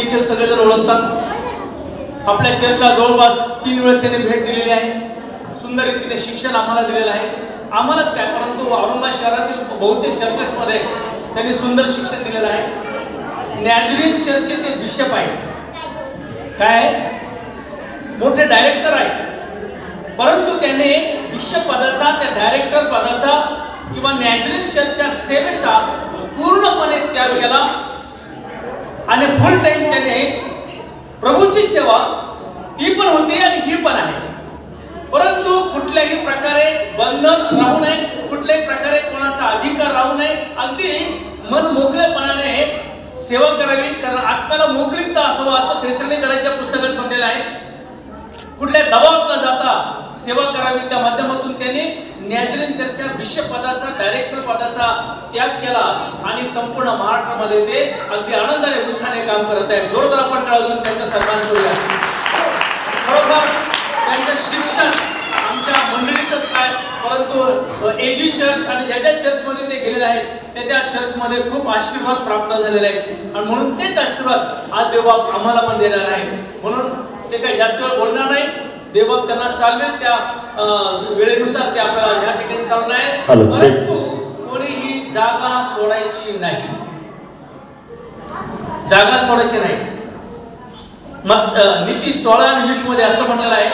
देखील सगळेजण ओळखतात। आपल्या चर्चला जवळपास 3 वेळेस त्यांनी भेट दिलेली आहे। सुंदर रीतीने शिक्षण आम्हाला दिलेलं आहे। आम्हालाच काय, परंतु औरंगाबाद शहरातील बहुतेक चर्चेसमध्ये त्यांनी सुंदर शिक्षण दिलेलं आहे। नॅझरीन चर्चचे ते बिशप आहेत, काय मोठे डायरेक्टर आहेत, परंतु त्याने बिशप पदाचा, त्या डायरेक्टर पदाचा किंवा नॅझरीन चर्चच्या सेवेचा पूर्णपणे त्याग केला आणि फुल टाइम त्याने प्रभूची सेवा ती पण होती आणि ही पण आहे। परंतु कुठल्याही प्रकारे बंधन राहू नये, कुठल्याही प्रकारे कोणाचा अधिकार राहू नये, अगदी मन मोकळेपणाने सेवा करावी, कारण आत्म्याला मोकळीकता असावं असं थेसलोनिकरांच्या पुस्तकात म्हटलेलं आहे। कुठल्या दबावात न जाता सेवा करावी, त्या माध्यमातून त्यांनी नॅझरीन चर्चच्या बिशप पदाचा, डायरेक्टर पदाचा त्याग केला आणि संपूर्ण महाराष्ट्रामध्ये ते अगदी आनंदाने उत्साहाने काम करत आहेत। जोरदार आपण टाळ्या वाजवून त्यांचा सन्मान करूया। खरोखर त्यांचं शिक्षण आमच्या मंडळीतच काय, परंतु एजी चर्च आणि ज्या ज्या चर्चमध्ये ते गेलेले आहेत त्या चर्चमध्ये खूप आशीर्वाद प्राप्त झालेले आहेत आणि म्हणून तेच आशीर्वाद आज देवबाप आम्हाला पण देणार आहे। म्हणून ते काही जास्त वेळ बोलणार नाही, देवबाप त्यांना चालवेल त्या वेळेनुसार ते आपल्याला ह्या ठिकाणी चालणार आहे, परंतु कोणीही जागा सोडायची नाही, जागा सोडायची नाही। नीती 16 आणि 20 मध्ये असं म्हटलेलं आहे,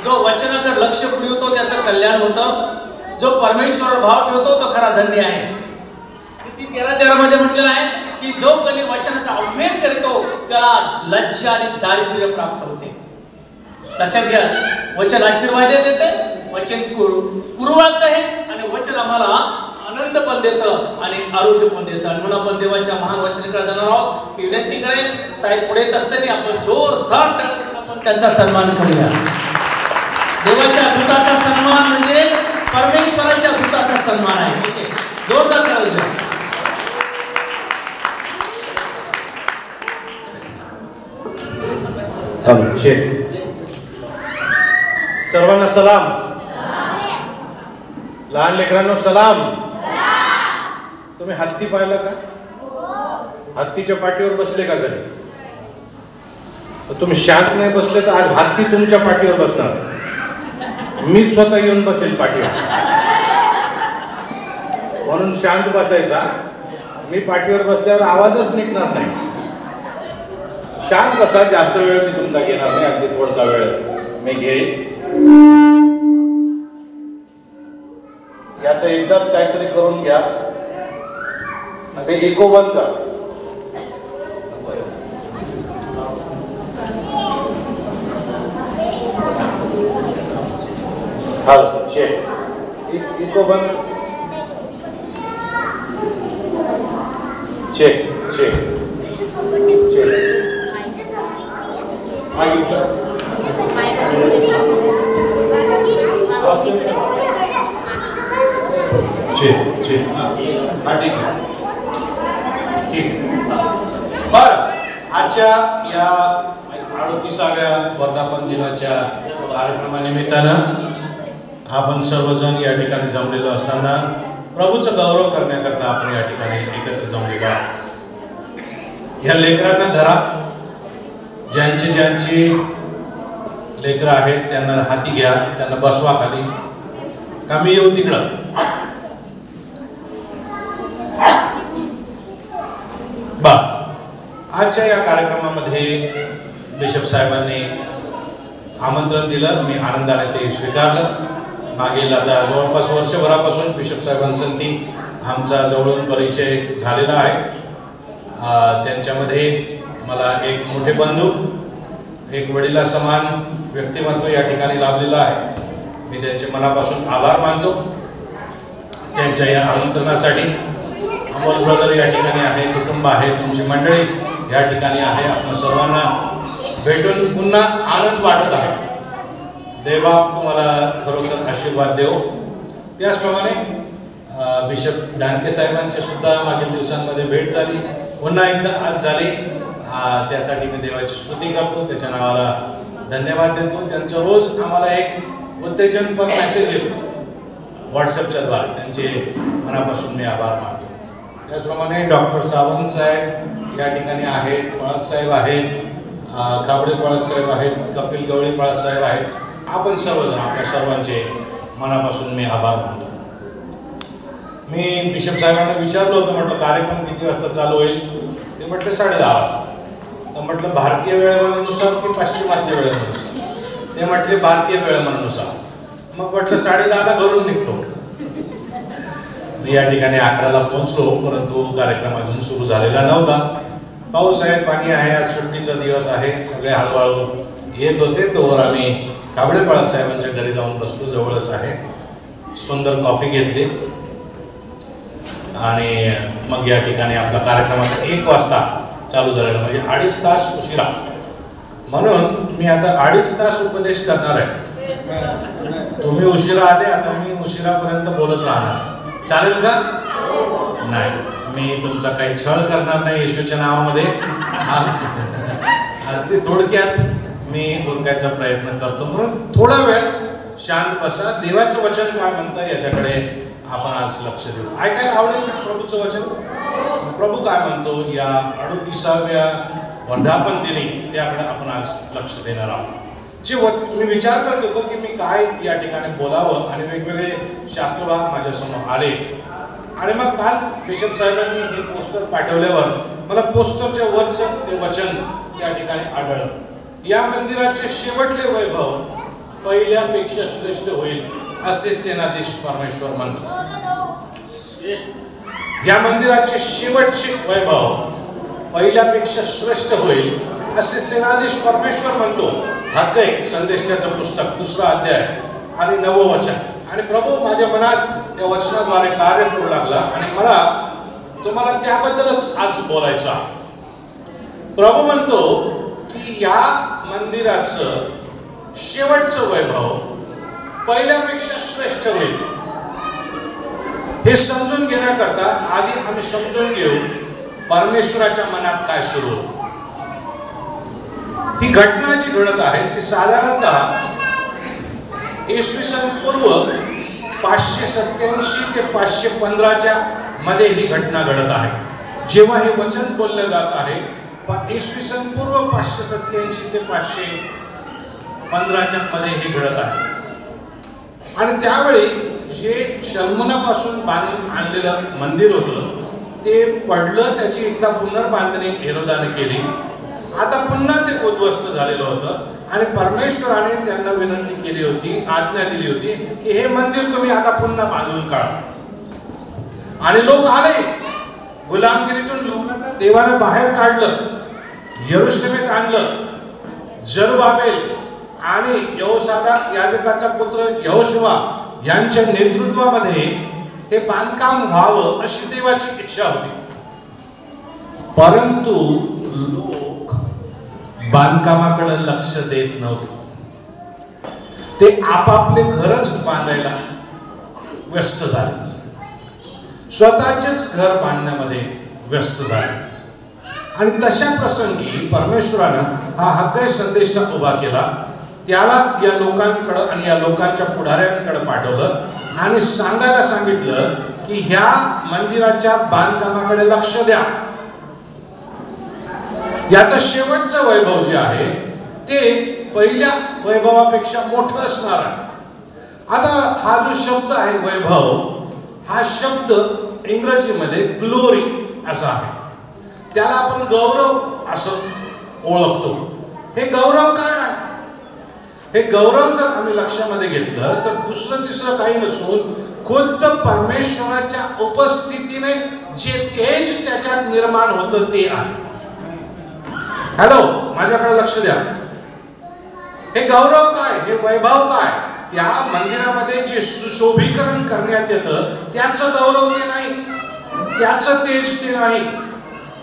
जो वचनाकडे लक्ष पुरवतो त्याचं कल्याण होतं, जो परमेश्वरावर भाव ठेवतो तो खरा धन्य आहे। नीती 13:13 मध्ये म्हटलेलं आहे की जो कोणी वचनाचा अवहेर करतो त्याला लज्जा आणि दारिद्र्य प्राप्त होते। लक्षात घ्या, वचन आशीर्वाद देते, वचन कुरवाळत आहे आणि वचन आम्हाला आनंद पण देतं आणि आरोग्य पण देतं। आणि म्हणून आपण देवाच्या महान वचनाकडे जाणार आहोत। मी विनंती करेन साहेब पुढे येत असताना आपण जोरदार टाळ्या आपण त्यांचा सन्मान करूया। देवाच्या दूताचा सन्मान म्हणजे परमेश्वराच्या दूताचा सन्मान आहे। ठीक आहे, जोरदार टाळ्या वाजवा। सर्वांना सलाम, लहान लेकरांनो सलाम। तुम्ही हत्ती पाहिलं का? हत्तीच्या पाठीवर बसले का कधी? तुम्ही शांत नाही बसले तर आज हत्ती तुमच्या पाठीवर बसणार। मी स्वतः येऊन बसेल पाठीवर, म्हणून शांत बसायचा। मी पाठीवर बसल्यावर आवाजच निघणार नाही। शांत बसा, जास्त वेळ मी तुमचा घेणार नाही, अगदी थोडा वेळ मी घेईन। याचं एकदाच काहीतरी करून घ्या, ते इको बंद करा। हॅलो चेक, इको बंद, चेक चेक चेक। ठीक हा ठीक आहे, ठीक आहे। बरं, आजच्या या 38व्या वर्धापन दिनाच्या कार्यक्रमानिमित्तानं आपण सर्वजण या ठिकाणी जमलेलो असताना प्रभूचा गौरव करण्याकरता आपण या ठिकाणी एकत्र जमलेलो आहोत। या लेकरांना धरा, ज्यांची लेकरं आहेत त्यांना हाती घ्या, त्यांना बसवा खाली, कमी येऊ तिकडं। आजच्या या कार्यक्रमामध्ये बिशप साहेबांनी आमंत्रण दिलं, मी आनंदाने ते स्वीकारलं। मागील आता जवळपास वर्षभरापासून बिशप साहेबांसंती आमचा जवळून परिचय झालेला आहे। त्यांच्यामध्ये मला एक मोठे बंधू, एक वडिला समान व्यक्तिमत्व या ठिकाणी लाभलेलं आहे। मी त्यांचे मनापासून आभार मानतो त्यांच्या या आमंत्रणासाठी। अमोल ब्रदर या ठिकाणी आहे, कुटुंब आहे, तुमची मंडळी या ठिकाणी आहे। आपण सर्वांना भेटून पुन्हा आनंद वाटत आहे। देवबाप तुम्हाला खरोखर आशीर्वाद देव। त्याचप्रमाणे बिशप डांके साहेबांची सुद्धा मागील दिवसांमध्ये भेट झाली, पुन्हा एकदा आज झाली। त्यासाठी मी देवाची स्तुती करतो, त्याच्या नावाला धन्यवाद देतो। त्यांचं रोज आम्हाला एक उत्तेजनपर मेसेज येतो व्हॉट्सअपच्या द्वारे, त्यांचे मनापासून मी आभार मानतो। त्याचप्रमाणे डॉक्टर सावंत साहेब, या ठिकाणी आहेत, पळक साहेब आहेत, काबडे पळक साहेब आहेत, कपिल गवळी पळक साहेब आहेत. आपण सर्वजण आपल्या सर्वांचे मनापासून मी आभार मानतो. मी बिशप साहेबांना विचारलं होतं, म्हटलं कार्यक्रम किती वाजता चालू होईल? ते म्हटलं 10:30 वाजता. तर म्हटलं भारतीय वेळेनुसार की पाश्चिमात्य वेळेनुसार? ते म्हटले भारतीय वेळेनुसार. मग म्हटलं 10:30ला घरून निघतो. मी या ठिकाणी 11ला पोहोचलो, परंतु कार्यक्रम अजून सुरू झालेला नव्हता. पाऊस आहे, पाणी आहे, आज सुट्टीचा दिवस आहे, सगळे हळूहळू येत होते. तोवर आम्ही काबडे पळक साहेबांच्या घरी जाऊन बसलो, जवळच आहे. सुंदर कॉफी घेतली आणि मग या ठिकाणी आपला कार्यक्रम आता 1 वाजता चालू झालेला, म्हणजे 2.5 तास उशिरा. म्हणून मी आता 2.5 तास उपदेश करणार आहे. तुम्ही उशिरा आले, आता मी उशिरापर्यंत बोलत राहणार. चालेल का? नाही, मी तुमचा काही छळ करणार नाही येशूच्या नावामध्ये. अगदी थोडक्यात मी उरकायचा प्रयत्न करतो. म्हणून थोडा वेळ शांत बसा. देवाचं वचन काय म्हणतं याच्याकडे आपण आज लक्ष देऊ. ऐकायला आवडेल का प्रभूचं वचन? प्रभू काय म्हणतो या 38व्या वर्धापन दिनी, त्याकडे आपण आज लक्ष देणार आहोत. मी विचार करत होतो की मी काय या ठिकाणी बोलावं, आणि वेगवेगळे शास्त्रभाग माझ्यासमोर आले. आणि मग काल बिशप साहेबांनी हे पोस्टर पाठवल्यावर मला पोस्टरच्या वरचं ते वचन या ठिकाणी आढळलं. या मंदिराचे शेवटले वैभव पहिल्यापेक्षा श्रेष्ठ होईल असे सेनाधीश परमेश्वर म्हणतो. या मंदिराचे शेवटचे वैभव पहिल्यापेक्षा श्रेष्ठ होईल असे सेनाधीश परमेश्वर म्हणतो. हग्गई संदेशाचं पुस्तक 2रा अध्याय आणि 9वं वचन. आणि प्रभू माझ्या मनात त्या वचनाद्वारे कार्य करू लागला आणि मला तुम्हाला त्याबद्दलच आज बोलायचं आहे. प्रभू म्हणतो की या मंदिराचं शेवटचं वैभव पहिल्यापेक्षा श्रेष्ठ होईल. हे समजून घेण्याकरता आधी आम्ही समजून घेऊ परमेश्वराच्या मनात काय सुरू होतं. ही घटना जी घडत आहे ती साधारणतः इसवी सन पूर्व 587 ते 515च्या मध्ये ही घटना घडत आहे. जेव्हा हे वचन बोललं जात आहे इसवी सन पूर्व 587 ते 515च्या मध्ये हे घडत आहे. आणि त्यावेळी जे शल्मोनापासून बांधून आणलेलं मंदिर होतं ते पडलं. त्याची एकदा पुनर्बांधणी हेरोदाने केली. आता पुन्हा ते उद्ध्वस्त झालेलं होतं आणि परमेश्वराने त्यांना विनंती केली होती, आज्ञा दिली होती की हे मंदिर तुम्ही आता पुन्हा बांधून काढा. आणि लोक आले, गुलामगिरीतून लोकांना देवानं बाहेर काढलं, यरुशलेमेत आणलं. जरुबाबेल आणि यहोसादाक याजकाचा पुत्र यहोशुआ यांच्या नेतृत्वामध्ये हे बांधकाम व्हावं अशी देवाची इच्छा होती. परंतु लोक बांधकामाकडे लक्ष देत नव्हते. ते आपापले घरच बांधायला व्यस्त झाले, स्वतःचेच घर बांधण्यामध्ये व्यस्त झाले. आणि तशा प्रसंगी परमेश्वरानं हा हग्गई संदेश उभा केला. त्याला या लोकांकडे आणि या लोकांच्या पुढाऱ्यांकडे पाठवलं आणि सांगायला सांगितलं की ह्या मंदिराच्या बांधकामाकडे लक्ष द्या. याचं शेवटचं वैभव जे आहे ते पहिल्या वैभवापेक्षा मोठं असणार आहे. आता हा जो शब्द आहे वैभव, हा शब्द इंग्रजीमध्ये ग्लोरी असा आहे. त्याला आपण गौरव असं ओळखतो. हे गौरव काय आहे? हे गौरव जर आम्ही लक्षामध्ये घेतलं तर दुसरं तिसरं काही नसून खुद्द परमेश्वराच्या उपस्थितीने जे तेज त्याच्यात निर्माण होतं ते आहे. हॅलो, माझ्याकडे लक्ष द्या. हे गौरव काय, हे वैभव काय? त्या मंदिरामध्ये जे सुशोभीकरण करण्यात येतं त्याचं गौरव ते नाही, त्याचं तेज ते नाही.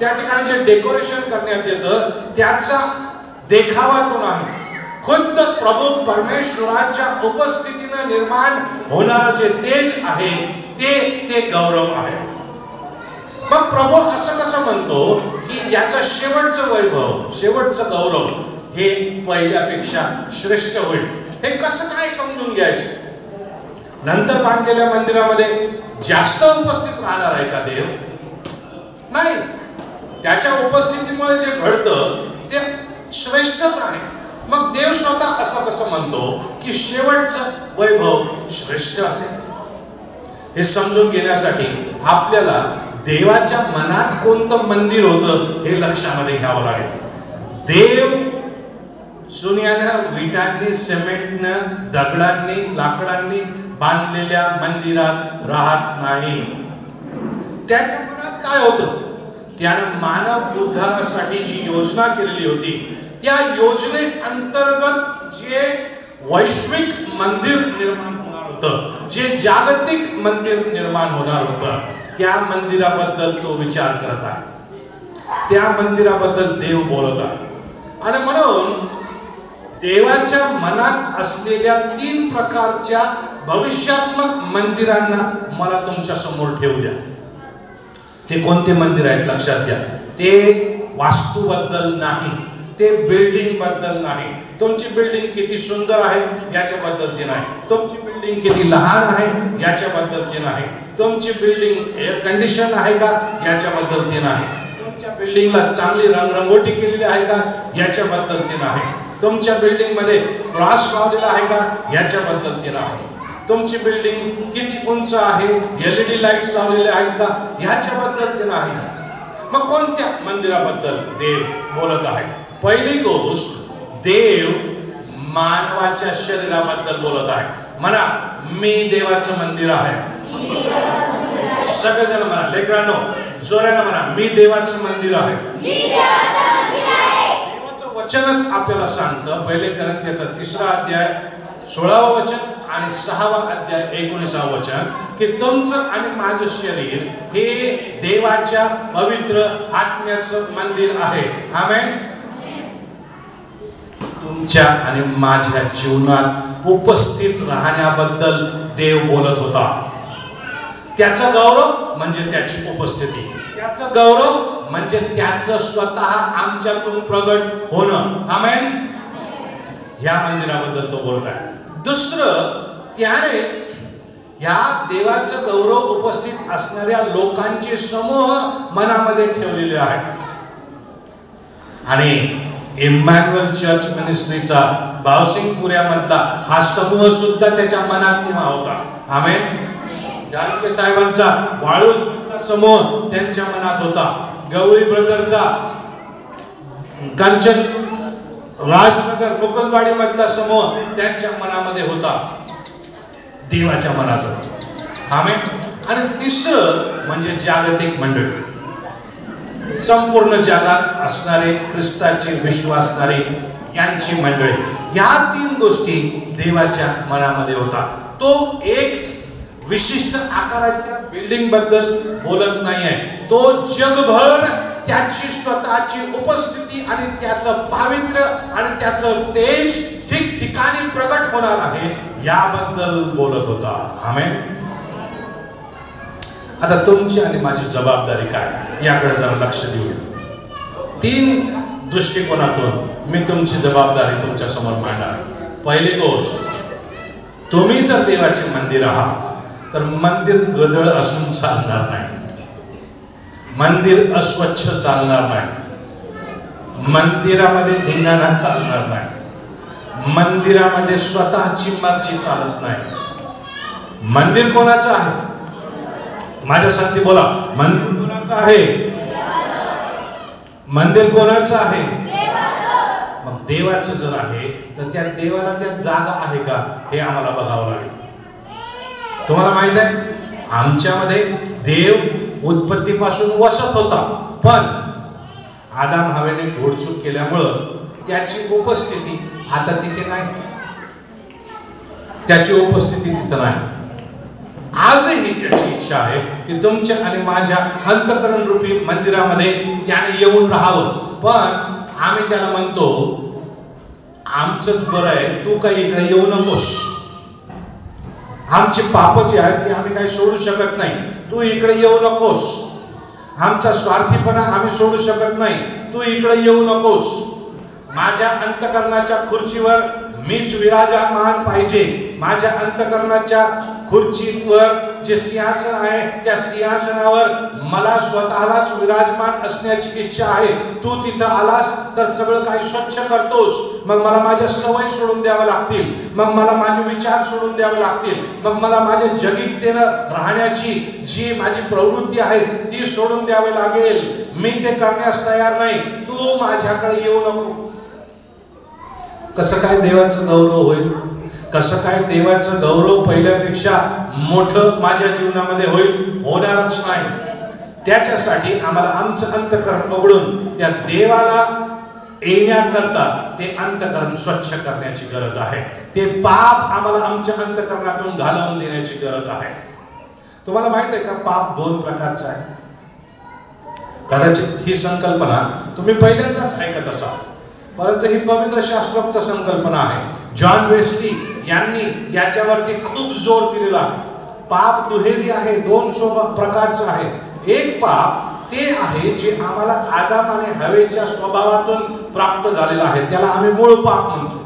त्या ठिकाणी जे डेकोरेशन करण्यात येतं त्याचा देखावा तो नाही. खुद्द प्रभू परमेश्वराच्या उपस्थितीने निर्माण होणारं जे तेज आहे ते गौरव आहे. मग प्रभू असं कसं म्हणतो की याचं शेवटचं वैभव, शेवटचं गौरव हे पहिल्यापेक्षा श्रेष्ठ होईल? हे कसं काय समजून घ्यायचं? नंतर बांधलेल्या मंदिरामध्ये जास्त उपस्थित राहणार आहे का देव? नाही. त्याच्या उपस्थितीमुळे जे घडतं ते श्रेष्ठच आहे. मग देव स्वतः असं कसं म्हणतो की शेवटचं वैभव श्रेष्ठ असेल? हे समजून घेण्यासाठी आपल्याला देवाच्या मनात कोणतं मंदिर होतं हे लक्षामध्ये घ्यावं लागेल. देव सोन्यानं, विटांनी, सिमेंटनं, दगडांनी, लाकडांनी बांधलेल्या मंदिरात राहत नाही. त्याच्या मनात काय होतं? त्यानं मानव उद्धारासाठी जी योजना केलेली होती त्या योजने अंतर्गत जे वैश्विक मंदिर निर्माण होणार होतं, जे जागतिक मंदिर निर्माण होणार होतं, त्या मंदिराबद्दल तो विचार करत आहे. त्या मंदिराबद्दल देव बोलत आहे. आणि म्हणून देवाच्या मनात असलेल्या 3 प्रकारच्या भविष्यात्मक मंदिरांना मला तुमच्या समोर ठेवू द्या. ते कोणते मंदिर आहेत लक्षात घ्या. ते वास्तूबद्दल नाही, ते बिल्डिंग बद्दल नाही. तुमची बिल्डिंग किती सुंदर आहे याच्याबद्दल ते नाही, तुमची बिल्डिंग किती लहान आहे याच्याबद्दल ते नाही, तुमची बिल्डिंग एअर कंडिशन आहे का याच्याबद्दल ते नाही, तुमच्या बिल्डिंगला चांगली रंगरंगोटी केलेली आहे का याच्याबद्दल ते नाही, तुमच्या बिल्डिंग मध्ये क्रॉस लावलेला आहे का याच्याबद्दल ते नाही, तुमची बिल्डिंग किती उंच आहे, LED लाईट्स लावलेले आहेत का याच्याबद्दल ते नाही. मग कोणत्या मंदिराबद्दल देव बोलत आहे? पहिली गोष्ट, देव मानवाच्या शरीराबद्दल बोलत आहे. म्हणा, मी देवाचं मंदिर आहे. सगळेजण म्हणा, लेकरांनो जोरानं म्हणा, मी देवाचं मंदिर आहे. देवाचं वचनच आपल्याला सांगतं. पहिले कोरिन्थीचा 3 अध्याय 16 वचन आणि 6 अध्याय 19 वचन की तुमचं आणि माझं शरीर हे देवाच्या पवित्र आत्म्याचं मंदिर आहे. आमेन. तुमच्या आणि माझ्या जीवनात उपस्थित राहण्याबद्दल देव बोलत होता. त्याचा गौरव म्हणजे त्याची उपस्थिती, त्याचा गौरव म्हणजे त्याचं स्वतः आमच्यातून प्रगट होणं. आमेन. या मंदिराबद्दल तो बोलत आहे. दुसरं, त्याने या देवाचं गौरव उपस्थित असणाऱ्या लोकांचे समूह मनामध्ये ठेवलेले आहे. आणि इमॅन्युअल चर्च मिनिस्ट्रीचा भावसिंगपुऱ्यामधला हा समूह सुद्धा त्याच्या मनात तेव्हा होता. आमेन. जानके साहेबांचा वाळू समूह त्यांच्या मनात होता. गवळी ब्रदरचा कांचन राजनगर मुकुंदवाडी मधला समूह त्यांच्या मनामध्ये होता, देवाच्या मनात होता. आमेन. आणि तिसरं म्हणजे जागतिक मंडळी, संपूर्ण जगात असणारे ख्रिस्ताचे विश्वासणारे यांची मंडळी. या 3 गोष्टी देवाच्या मनामध्ये होता. तो एक विशिष्ट आकाराच्या बिल्डिंग बद्दल बोलत नाहीये. तो जगभर त्याची स्वतःची उपस्थिती आणि त्याचं पावित्र्य आणि त्याचं तेज ठिकठिकाणी प्रगट होणार आहे याबद्दल बोलत होता. आमेन. आता तुमची आणि माझी जबाबदारी काय याकडे जरा लक्ष देऊया. 3 दृष्टिकोनातून मी तुमची जबाबदारी तुमच्या समोर मांडणार. पहिली गोष्ट, तुम्ही जर देवाचे मंदिर आहात तर मंदिर गदळ असून चालणार नाही, मंदिर अस्वच्छ चालणार नाही, मंदिरामध्ये धिंगाणा चालणार नाही, मंदिरामध्ये स्वतःची मर्जी चालत नाही. मंदिर कोणाचं आहे? माझ्या साथी बोला, मंदिर कोणाचं आहे? मंदिर कोणाचं आहे? मग देवाचं जर आहे तर त्या देवाला त्या जागा आहे का हे आम्हाला बघावं लागेल. तुम्हाला माहित आहे, आमच्यामध्ये देव उत्पत्तीपासून वसत होता, पण आदाम हवेने घोडचूक केल्यामुळं त्याची उपस्थिती आता तिथे नाही, त्याची उपस्थिती तिथं नाही. आजही त्याची इच्छा आहे की तुमच्या आणि माझ्या अंतःकरण रूपी मंदिरामध्ये त्याने येऊन राहावं. पण आम्ही त्याला म्हणतो, आमचंच बरं आहे, तू काही इकडे येऊ नकोस. आमचे पाप जे आहेत ते आम्ही काही सोडू शकत नाही, तू इकडे येऊ नकोस. आमचा स्वार्थीपणा आम्ही सोडू शकत नाही, तू इकडे येऊ नकोस. माझ्या अंतःकरणाच्या खुर्चीवर मीच विराजमान पाहिजे, माझ्या अंतःकरणाच्या खुर्चीवर जे सिंहासन आहे त्या सिंहासनावर मला स्वतःलाच विराजमान असण्याची इच्छा आहे. तू तिथं आलास तर सगळं काही स्वच्छ करतोस. मग मला माझ्या सवयी सोडून द्याव्या लागतील, मग मला माझे विचार सोडून द्यावे लागतील, मग मला माझ्या जगिकतेनं राहण्याची जी माझी प्रवृत्ती आहे ती सोडून द्यावी लागेल. मी ते करण्यास तयार नाही. तू माझ्याकडे येऊ नको. कसं काय देवाचं गौरव होईल? कसं काय देवाचं गौरव पहिल्यापेक्षा मोठं माझ्या जीवनामध्ये होईल? होणारच नाही. त्याच्यासाठी आम्हाला आमचं अंतःकरण उघडून त्या देवाला येण्याकरता ते अंतःकरण स्वच्छ करण्याची गरज आहे. ते पाप आम्हाला आमच्या अंतःकरणातून घालवून देण्याची गरज आहे. तुम्हाला माहित आहे का, पाप दोन प्रकारचं आहे. कदाचित ही संकल्पना तुम्ही पहिल्यांदाच ऐकत असाल, परंतु ही पवित्र शास्त्रोक्त संकल्पना आहे. जॉन वेस्ली यांनी याच्यावरती खूप जोर दिलेला आहे. पाप दुहेरी आहे, दोन प्रकारचं आहे. एक पाप ते आहे जे आम्हाला आदाम आणि हवेच्या स्वभावातून प्राप्त झालेलं आहे, त्याला आम्ही मूळ पाप म्हणतो,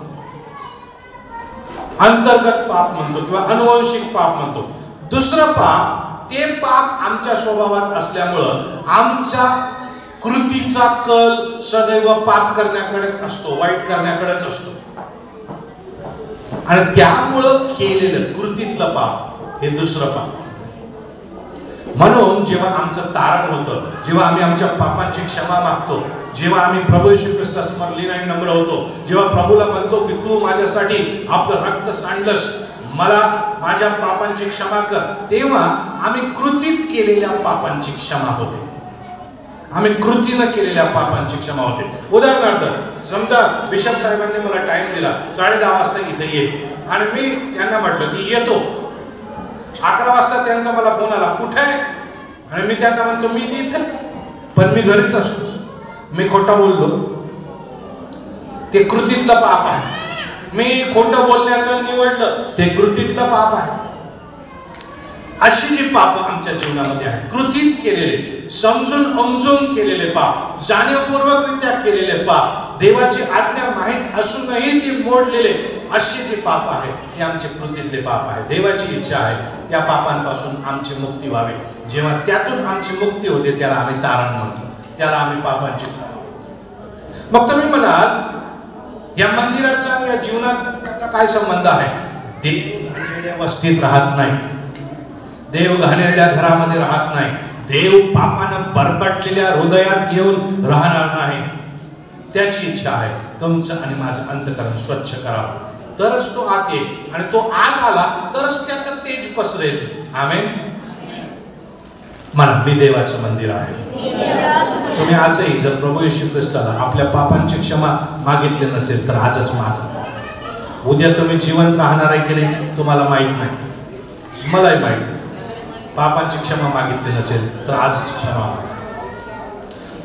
अंतर्गत पाप म्हणतो किंवा अनुवंशिक पाप म्हणतो. दुसरं पाप ते पाप आमच्या स्वभावात असल्यामुळं आमच्या कृतीचा कल सदैव पाप करण्याकडेच असतो, वाईट करण्याकडेच असतो. आणि त्यामुळं केलेलं कृतीतलं पाप हे दुसरं पाप. म्हणून जेव्हा आमचं तारण होतं, जेव्हा आम्ही आमच्या पापांची क्षमा मागतो, जेव्हा आम्ही प्रभू येशू ख्रिस्तासमोर लीन आणि नम्र होतो, जेव्हा प्रभूला म्हणतो की तू माझ्यासाठी आपलं रक्त सांडलंस, मला माझ्या पापांची क्षमा कर, तेव्हा आम्ही कृतीत केलेल्या पापांची क्षमा होते. आम्ही कृतीनं केलेल्या पापांची क्षमा होते. उदाहरणार्थ समजा बिशप साहेबांनी मला टाइम दिला 10:30 वाजता इथे ये, आणि मी त्यांना म्हटलं की येतो. 11 वाजता त्यांचा मला फोन आला, कुठे आहे? आणि मी त्यांना म्हणतो मी इथे, पण मी घरीच असतो. मी खोटं बोललो, ते कृतीतलं पाप आहे. मी खोटं बोलण्याचं निवडलं, ते कृतीतलं पाप आहे. अशी जी पाप आमच्या जीवनामध्ये आहेत, कृतीत केलेले, समजून समजून केलेले पाप, जाणीवपूर्वकरित्या केलेले पाप, देवाची आज्ञा माहीत असूनही ती मोडलेले, अशी जी पाप आहे ती आमचे कृतीतले पाप आहे. देवाची इच्छा आहे त्या पापांपासून आमची मुक्ती व्हावी. जेव्हा त्यातून आमची मुक्ती होते त्याला आम्ही तारण म्हणतो, त्याला आम्ही पापांची. मग तुम्ही म्हणाल या मंदिराचा आणि या जीवनाचा काय संबंध आहे? देव व्यवस्थित राहत नाही, देव घाणेरड्या घरामध्ये राहत नाही, देव पापानं बरबटलेल्या हृदयात येऊन राहणार नाही. त्याची इच्छा आहे तुमचं आणि माझं अंतःकरण स्वच्छ करावं, तरच तो आत येईल, आणि तो आत आला तरच त्याचं तेज पसरेल. आमेन. म्हणा मी देवाचं मंदिर आहे. तुम्ही आजही जर प्रभू येशू ख्रिस्ताला आपल्या पापांची क्षमा मागितली नसेल तर आजच मागा. उद्या तुम्ही जिवंत राहणार आहे की नाही तुम्हाला माहित नाही, मलाही माहित नाही. पापांची क्षमा मागितली नसेल तर आजच क्षमा मागा.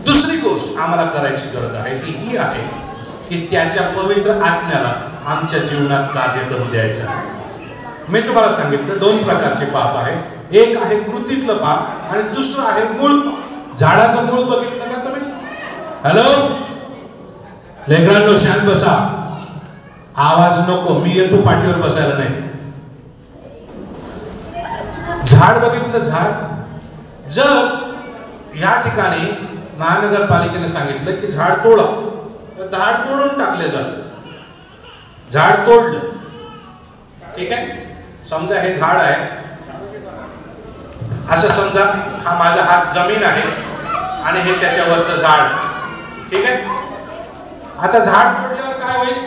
दुसरी गोष्ट आम्हाला करायची गरज आहे ती ही आहे की त्याच्या पवित्र आत्म्याला आमच्या जीवनात कार्य करू द्यायचं आहे. मी तुम्हाला सांगितलं दोन प्रकारचे पाप आहे. एक आहे कृतीतलं पाप आणि दुसरं आहे मूळ. झाडाचं मूळ बघितलं का तुम्ही? हॅलो लेकरांनो शांत बसा, आवाज नको, मी येतो पाठीवर बसायला. नाही झाड बघितलं, झाड जर या ठिकाणी महानगरपालिकेने सांगितलं की झाड तोडा, तर झाड तोडून टाकले जातं. झाड तोडलं, ठीक आहे. समजा हे झाड आहे, असं समजा हा माझा हात जमीन आहे आणि हे त्याच्यावरचं झाड, ठीक आहे. आता झाड तोडल्यावर काय होईल?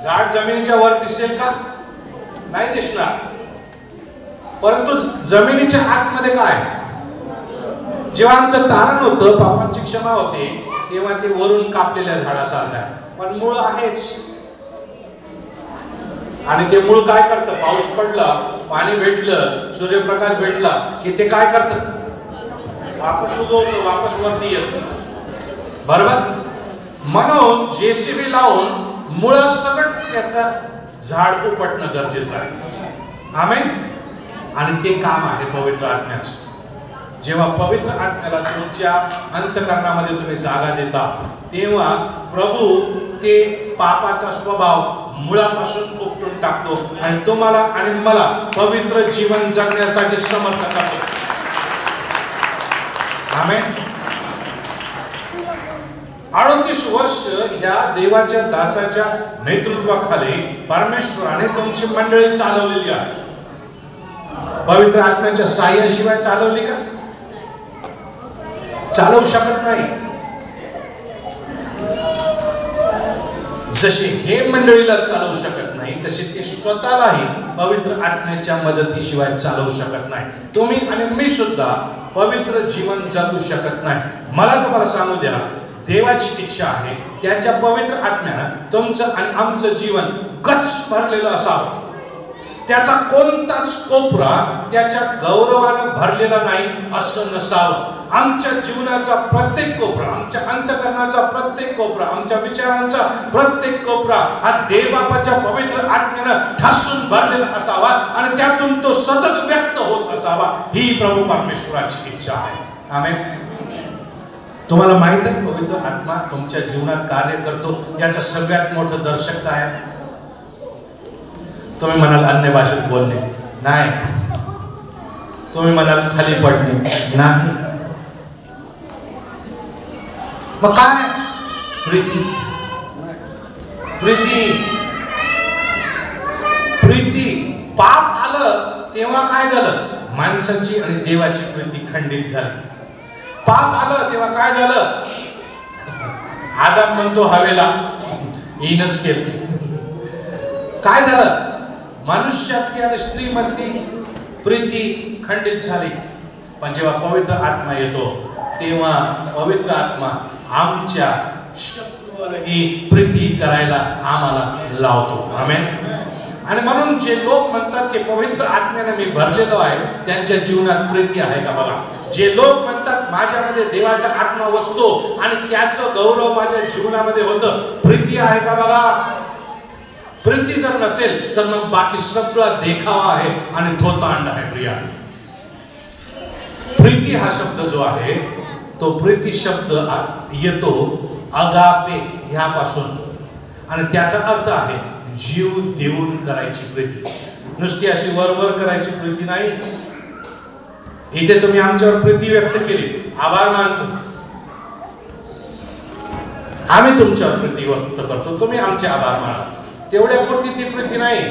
झाड जमिनीच्या वर दिसेल का? नाही दिसणार. परंतु जमिनीच्या आतमध्ये काय? जेव्हा आमचं तारण होतं, पापांची क्षमा होते, तेव्हा ते वरून कापलेल्या झाडासारखं आहे, पण मूळ आहेच. आणि ते मूळ काय करतं? पाऊस पडला, पाणी भेटलं, सूर्यप्रकाश भेटला की ते काय करतं? वापस उगवतं, वापस वरती येतं. बरोबर. म्हणून जेसीबी लावून मुळासकट त्याचं झाड उपटणं गरजेचं आहे. आमेन. आणि ते काम आहे पवित्र आत्म्याचं. जेव्हा पवित्र आत्म्याला तुमच्या अंतःकरणामध्ये तुम्ही जागा देता तेव्हा प्रभू ते पापाचा स्वभाव मुळापासून उपटून टाकतो आणि तुम्हाला आणि मला पवित्र जीवन जगण्यासाठी समर्थ करतो. आमेन. 38 वर्ष या देवाच्या दासाच्या नेतृत्वाखाली परमेश्वराने तुमची मंडळी चालवलेली आहे. पवित्र आत्म्याच्या साह्याशिवाय चालवली का? चालवू शकत नाही. जसे हे मंडळीला चालवू शकत नाही तसे ते स्वतःलाही पवित्र आत्म्याच्या मदतीशिवाय चालवू शकत नाही. तुम्ही आणि मी सुद्धा पवित्र जीवन जगू शकत नाही. मला तुम्हाला सांगू द्या, देवाची इच्छा आहे त्याच्या पवित्र आत्म्यानं तुमचं आणि आमचं जीवन गच्च भरलेलं असावं. त्याचा कोणताच कोपरा त्याच्या गौरवानं भरलेला नाही असं नसावं. आमच्या जीवनाचा प्रत्येक कोपरा, आमच्या अंतःकरणाचा प्रत्येक कोपरा, आमच्या विचारांचा प्रत्येक कोपरा हा देवबापाच्या पवित्र आत्म्यानं ठासून भरलेला असावा आणि त्यातून तो सतत व्यक्त होत असावा. ही प्रभू परमेश्वराची इच्छा आहे. आमेन. तुम्हाला माहित आहे पवित्र आत्मा तुमच्या जीवनात कार्य करतो याचं सगळ्यात मोठं दर्शक काय आहे? तुम्ही म्हणाल अन्य भाषेत बोलणे नाही, तुम्ही म्हणाल खाली पडणे नाही, मग काय? प्रीती. प्रीती. प्रीती. पाप आलं तेव्हा काय झालं? माणसाची आणि देवाची प्रीती खंडित झाली. पाप आलं तेव्हा काय झालं? आदम म्हणतो हवेला येईनच केलं. काय झालं? मनुष्यातली आणि स्त्रीमधली प्रीती खंडित झाली. पण जेव्हा पवित्र आत्मा येतो तेव्हा पवित्र आत्मा आमच्या शत्रूवरही प्रीती करायला आम्हाला लावतो. आमेन. आणि म्हणून जे लोक म्हणतात की पवित्र आत्म्याने मी भरलेलो आहे त्यांच्या जीवनात प्रीती आहे का बघा. जे लोक म्हणतात माझ्यामध्ये देवाचा आत्मा वसतो आणि त्याचं गौरव माझ्या जीवनामध्ये होतं, प्रीती आहे का बघा. प्रीती जर नसेल तर मग बाकी सगळा देखावा आहे आणि थोतांड आहे. प्रिया, प्रीती हा शब्द जो आहे तो प्रीती शब्द येतो अगापे ह्यापासून आणि त्याचा अर्थ आहे जीव देऊन करायची प्रीती. नुसती अशी वरवर करायची प्रीती नाही. इथे तुम्ही आमच्यावर प्रीती व्यक्त केली, आभार मानतो. आम्ही तुमच्यावर प्रीती व्यक्त करतो, तुम्ही आमचे आभार माना. तेवढ्यापुरती ती प्रीती नाही.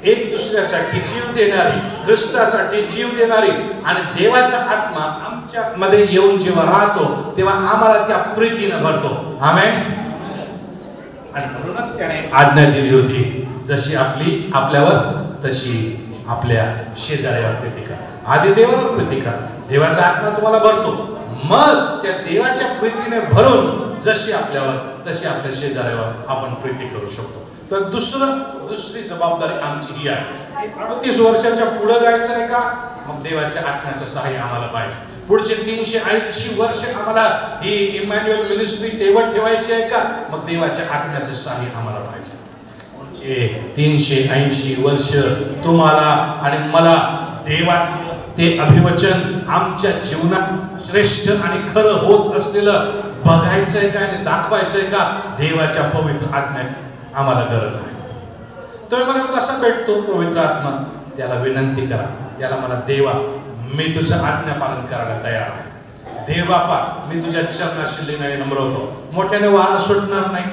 एक दुसऱ्यासाठी जीव देणारी, ख्रिस्तासाठी जीव देणारी आणि देवाचा आत्मा आमच्या मध्ये येऊन जेव्हा राहतो तेव्हा आम्हाला त्या प्रीतीनं भरतो. आमेन. आणि म्हणूनच त्याने आज्ञा दिली होती, जशी आपली आपल्यावर तशी आपल्या शेजाऱ्यावर प्रीती कर. आधी देवावर प्रीती कर, देवाचा आत्मा तुम्हाला भरतो. मग त्या देवाच्या प्रीतीने भरून जशी आपल्यावर तशी आपल्या शेजाऱ्यावर आपण प्रीती करू शकतो. तर दुसरी जबाबदारी आमची ही आहे. 38 वर्षाच्या पुढे जायचं आहे का? मग देवाच्या आत्म्याचं सहाय्य आम्हाला पाहिजे. पुढचे 380 वर्ष आम्हाला ही इमॅन्युअल मिनिस्ट्री तेवढ ठेवायची आहे का? मग देवाच्या आत्म्याचं सहाय्य आम्हाला पाहिजे. पुढचे 380 वर्ष तुम्हाला आणि मला देवात ते अभिवचन आमच्या जीवनात श्रेष्ठ आणि खरं होत असलेलं बघायचंय का आणि दाखवायचंय का? देवाच्या पवित्र आत्म्यात आम्हाला गरज आहे. तुम्ही मला कसा भेटतो पवित्र आत्मा? त्याला विनंती करा, त्याला मला देवा मी तुझं आज्ञा पालन करायला तयार आहे. देव बापा मी तुझ्या चरणाशी लिहिणारे नम्र होतो. मोठ्याने वारा सुटणार नाही,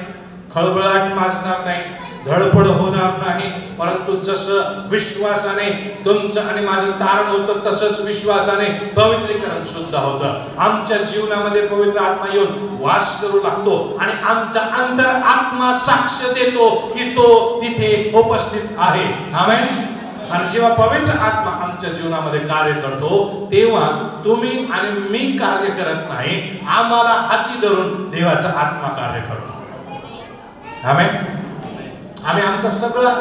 खळबळाट माजणार नाही, धडपड होणार नाही, परंतु जसं विश्वासाने तुमचं आणि माझं तारण होतं तसंच विश्वासाने पवित्रीकरण सुद्धा होतं. आमच्या जीवनामध्ये पवित्र आत्मा येऊन वास करू लागतो आणि आमचा अंतर आत्मा साक्ष देतो की तो तिथे उपस्थित आहे. आमेन. आणि जेव्हा पवित्र आत्मा आमच्या जीवनामध्ये कार्य करतो तेव्हा तुम्ही आणि मी कार्य करत नाही, आम्हाला हाती धरून देवाचा आत्मा कार्य करतो. आमेन. आम्ही आमचं सगळं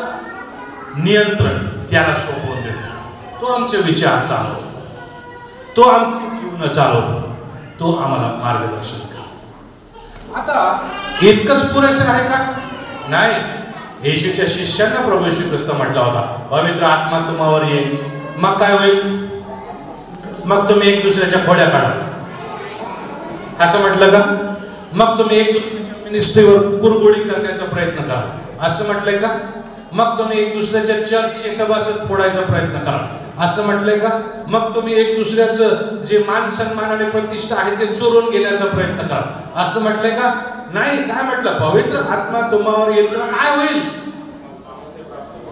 नियंत्रण त्याला सोपवून देतो. तो आमचे विचार चालवतो, तो आमची जीवन चालवतो, तो आम्हाला मार्गदर्शन करतो. आता इतकंच पुरेसे आहे का? नाही. येशूच्या शिष्यांना प्रभू येशू ख्रिस्त म्हटला होता, पवित्र आत्मा तुम्हावर येईल, मग काय होईल? मग तुम्ही एक दुसऱ्याच्या खोड्या काढा, असं म्हटलं का? मग तुम्ही एक दुसऱ्याच्या निष्ठेवर कुरघोडी करण्याचा प्रयत्न करा, असं म्हटलंय का? मग तुम्ही एक दुसऱ्याच्या चर्चचे सभासद फोडायचा प्रयत्न करा, असं म्हटलंय का? मग तुम्ही एक दुसऱ्याचं जे मान सन्मान आणि प्रतिष्ठा आहे ते चोरून घेण्याचा प्रयत्न करा, असं म्हटलंय का? नाही. काय म्हटलं? पवित्र आत्मा तुम्हावर येईल तेव्हा काय होईल?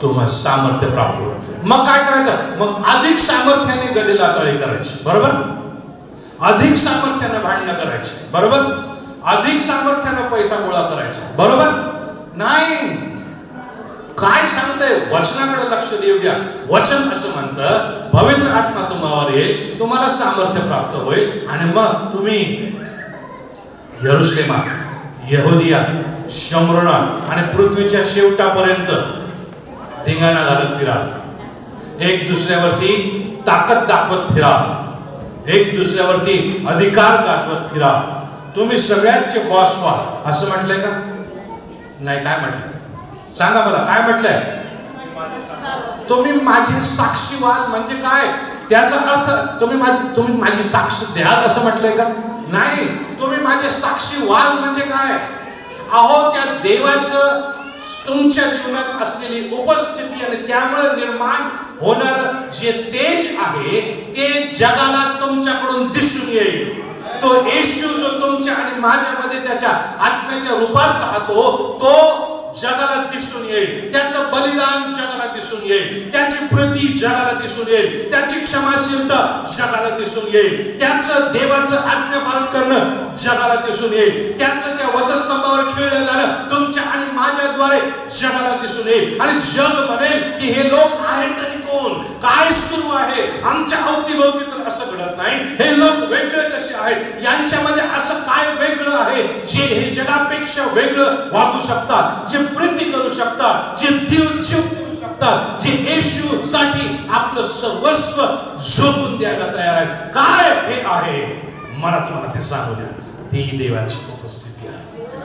तुम्हाला सामर्थ्य प्राप्त होईल. मग काय करायचं? मग अधिक सामर्थ्याने गदेला तळी करायची, बरोबर? अधिक सामर्थ्याने भांडणं करायची, बरोबर? अधिक सामर्थ्याने पैसा गोळा करायचा, बरोबर? नाही. काय सांगतंय? वचनाकडे लक्ष देऊ द्या. वचन असं म्हणतं, पवित्र आत्मा तुम्हावर येईल, तुम्हाला सामर्थ्य प्राप्त होईल आणि मग तुम्ही यरुशलेमा, यहुदिया, शमरोना आणि पृथ्वीच्या शेवटापर्यंत धिंगाणा घालत फिरा, एक दुसऱ्यावरती ताकद दाखवत फिरा, एक दुसऱ्यावरती अधिकार गाजवत फिरा, तुम्ही सगळ्यांचे बॉस व्हा, असं म्हटलंय का? नाही. काय म्हटलंय? सांगा मला, काय म्हटलंय? तुम्ही माझे साक्षी व्हाल म्हणजे काय? त्याचा अर्थ तुम्ही माझी साक्ष द्याल असं म्हटलंय का? नाही. तुम्ही माझे साक्षी व्हाल म्हणजे काय? अहो, त्या देवाचं तुमच्या जीवनात असलेली उपस्थिती आणि त्यामुळे निर्माण होणार जे तेज आहे ते जगाला तुमच्याकडून दिसून येईल. तो येशू जो तुमच्या आणि माझ्यामध्ये त्याच्या आत्म्याच्या रूपात राहतो तो जगाला दिसून येईल. त्याचं बलिदान जगाला दिसून येईल, त्याची प्रती जगाला दिसून येईल, त्याची क्षमाशीलता जगाला दिसून येईल, त्याचं देवाचं आज्ञापालन करणं जगाला दिसून येईल, त्याचं त्या वधस्तंभावर खेळलं जाणं तुमच्या आणि माझ्याद्वारे जगाला दिसून येईल. आणि जग म्हणेल की हे लोक आहेत तरी कोण? काय सुरू आहे? आमच्या अवतीभोवती तर असं घडत नाही. हे लोक वेगळे कसे आहेत? यांच्यामध्ये असं काय वेगळं आहे जे हे जगापेक्षा वेगळं वागू शकतात, जे प्रीती करू शकतात, जे जीव देऊ शकतात, जे येशू साठी आपलं सर्वस्व झोकून द्यायला तयार आहेत? काय हे आहे? मला तुम्हाला ते सांगू द्या. ती देवाची उपस्थिती आहे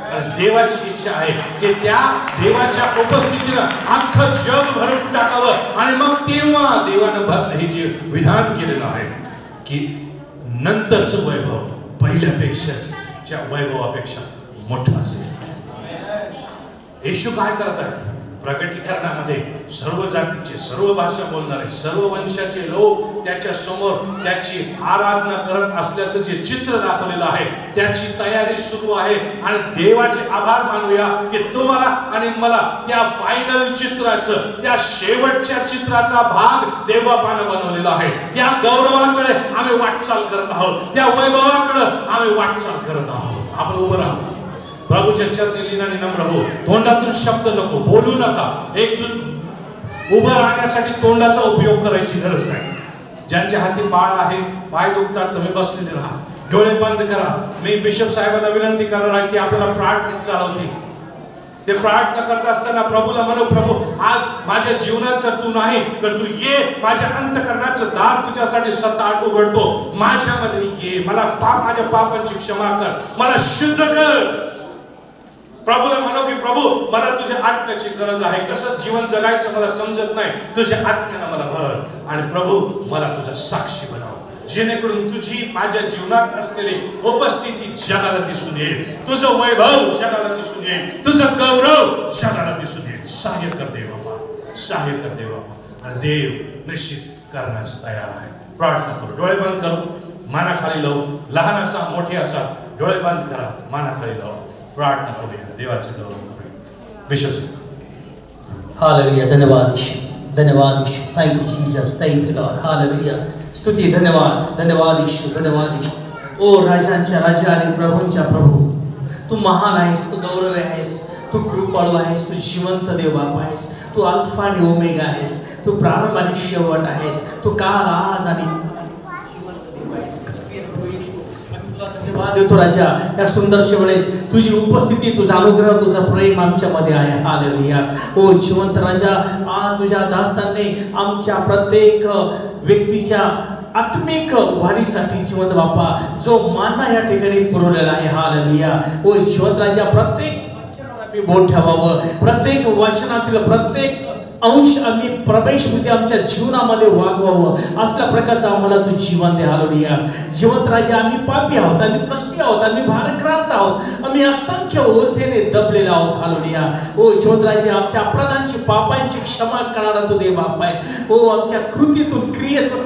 आणि देवाची इच्छा आहे की त्या देवाच्या उपस्थितीनं अख्खं जग भरून टाकावं. आणि मग तेव्हा देवानं हे जे विधान केलेलं आहे की नंतरचं वैभव पहिल्यापेक्षा वैभवापेक्षा मोठं असेल. येशू काय करत आहे? प्रकटीकरणामध्ये सर्व जातीचे, सर्व भाषा बोलणारे, सर्व वंशाचे लोक त्याच्या समोर त्याची आराधना करत असल्याचं जे चित्र दाखवलेलं आहे त्याची तयारी सुरू आहे. आणि देवाचे आभार मानूया की तुम्हाला आणि मला त्या फायनल चित्राचं, त्या शेवटच्या चित्राचा भाग देवबापानं बनवलेला आहे. त्या गौरवाकडे आम्ही वाटचाल करत आहोत, त्या वैभवाकडे आम्ही वाटचाल करत आहोत. आपण उभं राहू, प्रभूच्या चरणी लीनाने नम्र हो. तोंडातून शब्द नको, बोलू नका. उभं राहण्यासाठी तोंडाचा उपयोग करायची गरज नाही. ज्यांच्या हाती बाळ आहे, पाय दुखतात, तुम्ही बसलेले राहा, डोळे बंद करा. मी बिशप साहेबांना विनंती करणार आहे की आपल्याला प्रार्थनेत चालवतील. ते प्रार्थना करत असताना प्रभूला म्हणू, प्रभू आज माझ्या जीवनात जर तू नाही तर तू ये, माझ्या अंतःकरणाचं दार तुझ्यासाठी सताट उघडतो, माझ्यामध्ये ये, मला माझ्या पापांची क्षमा कर, मला शुद्ध कर. प्रभूला म्हणू की प्रभू मला तुझ्या आत्म्याची गरज आहे, कसं जीवन जगायचं मला समजत नाही, तुझ्या आत्म्यानं मला भर. आणि प्रभू मला तुझा साक्षी बनव, जेणेकरून तुझी माझ्या जीवनात असलेली उपस्थिती जगाला दिसून येईल, तुझं वैभव जगाला दिसून येईल, तुझं गौरव जगाला दिसून येईल. सहाय्य कर दे बाबा, सहाय्य कर दे बाबा. आणि देव निश्चित करण्यास तयार आहे. प्रार्थना करू, डोळे बंद करू, मानाखाली लावू. लहान असा मोठे असा डोळे बंद करा, मानाखाली लावा. प्रार्थना करूया, देवाचे गौरव करूया. Bishop hallelujah. धन्यवाद यीशु, धन्यवाद यीशु. Thank you Jesus, thank you Lord. Hallelujah. स्तुती, धन्यवाद, धन्यवाद यीशु, धन्यवाद यीशु. ओ राजांच्या राजा आणि प्रभूंच्या प्रभू, तू महान आहेस, तू गौरव आहेस, तू कृपाळू आहेस, तू जिवंत देव बाप आहेस, तू अल्फा आणि ओमेगा आहेस, तू प्रारंभ आणि शेवट आहेस, तू काल आज आणि देतो राजा. या सुंदरशा वेळेस तुझी उपस्थिती, तुझा अनुग्रह, तुझा प्रेम आमच्यामध्ये आहे. हालेलुया. ओ जिवंत राजा, आज तुझ्या दासांनी आमच्या प्रत्येक व्यक्तीच्या आत्मिक वाढीसाठी जिवंत बाप्पा जो मानना या ठिकाणी पुरवलेला आहे. हालेलुया. ओ जिवंत राजा, प्रत्येक वचनावर बोट ठेवावं, प्रत्येक वचनातील प्रत्येक अंश आम्ही प्रवेशमध्ये आमच्या जीवनामध्ये वागवावं, असल्या प्रकारचं आम्हाला तू जीवन दे. हालेलुया. जिवंत राजा, आम्ही पापी आहोत, आम्ही कष्टी आहोत, आम्ही भारक्रांत आहोत, आम्ही असंख्य ओझेने दबलेले आहोत. हालेलुया. ओ जिवंत राजा, आमच्या अपराधांची पापांची क्षमा करणारा तू देव बापा आहेस. ओ आमच्या कृतीतून क्रियेतून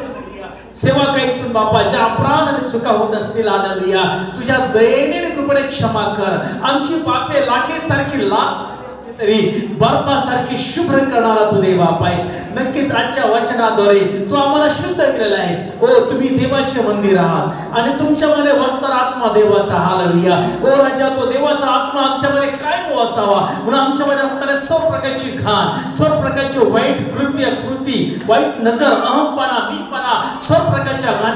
सेवा काहीतून बापा ज्या अपराध आणि चुका होत असतील, हालेलुया, तुझ्या दयेने कृपेने क्षमा कर. आमची पापे लाखेसारखी लाख तरी बर्फासारखी शुभ्र करणारा तू देव बापा आहेस. नक्कीच आजच्या वचनाद्वारे तू आम्हाला शुद्ध केलेला आहेस. ओ तुम्ही देवाचे मंदिर आहात आणि तुमच्यामध्ये वस्त्र आत्मा देवाचा. हालेलुया. ओ राजा, तो देवाचा आत्मा आमच्यामध्ये काय असावा म्हणून आमच्यामध्ये असणाऱ्या सर्व प्रकारची घाण, सर्व प्रकारचे वाईट कृती, वाईट नजर, अहंपणा, मीपणा, सर्व प्रकारच्या घाण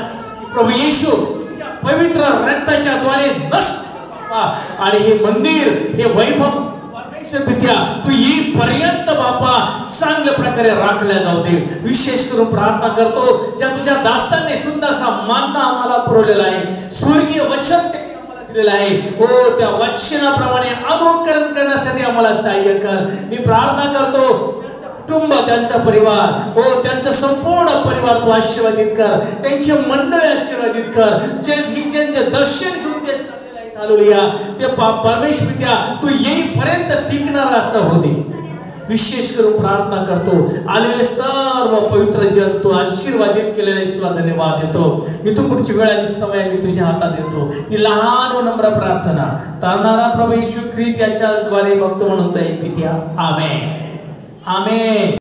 प्रभू येशू पवित्र रक्ताच्या द्वारे नष्ट. आणि हे मंदिर, हे वैभव विद्या तू येईपर्यंत बापा चांगल्या प्रकारे राखल्या जाऊ दे. विशेष करून प्रार्थना करतो, ज्या तुझ्या दासांनी सुंदरसा मानना आम्हाला पुरवलेला आहे, स्वर्गीय वचन आम्हाला दिलेलं आहे. ओ त्या वचनाप्रमाणे अनुकरण करण्यासाठी आम्हाला सहाय्य कर. मी प्रार्थना करतो, कुटुंब, त्यांचा परिवार, हो त्यांचा संपूर्ण परिवार तू आशीर्वादित कर, त्यांची मंडळी आशीर्वादित कर. ज्यांचे दर्शन घेऊन हालेलुया ते परमेश्वर विद्या तू येईपर्यंत टिकणार असं होते. विशेष करून प्रार्थना करतो, आलेले सर्व पवित्र जन तू आशीर्वादित केलेले तुला धन्यवाद देतो. इथून पुढची वेळ आणि समय मी तुझ्या हातात देतो. ही लहान व नम्र प्रार्थना तारणारा प्रभू येशू ख्रिस्त याच्या द्वारे भक्त म्हणून तो एक पित्या. आमेन. आमेन.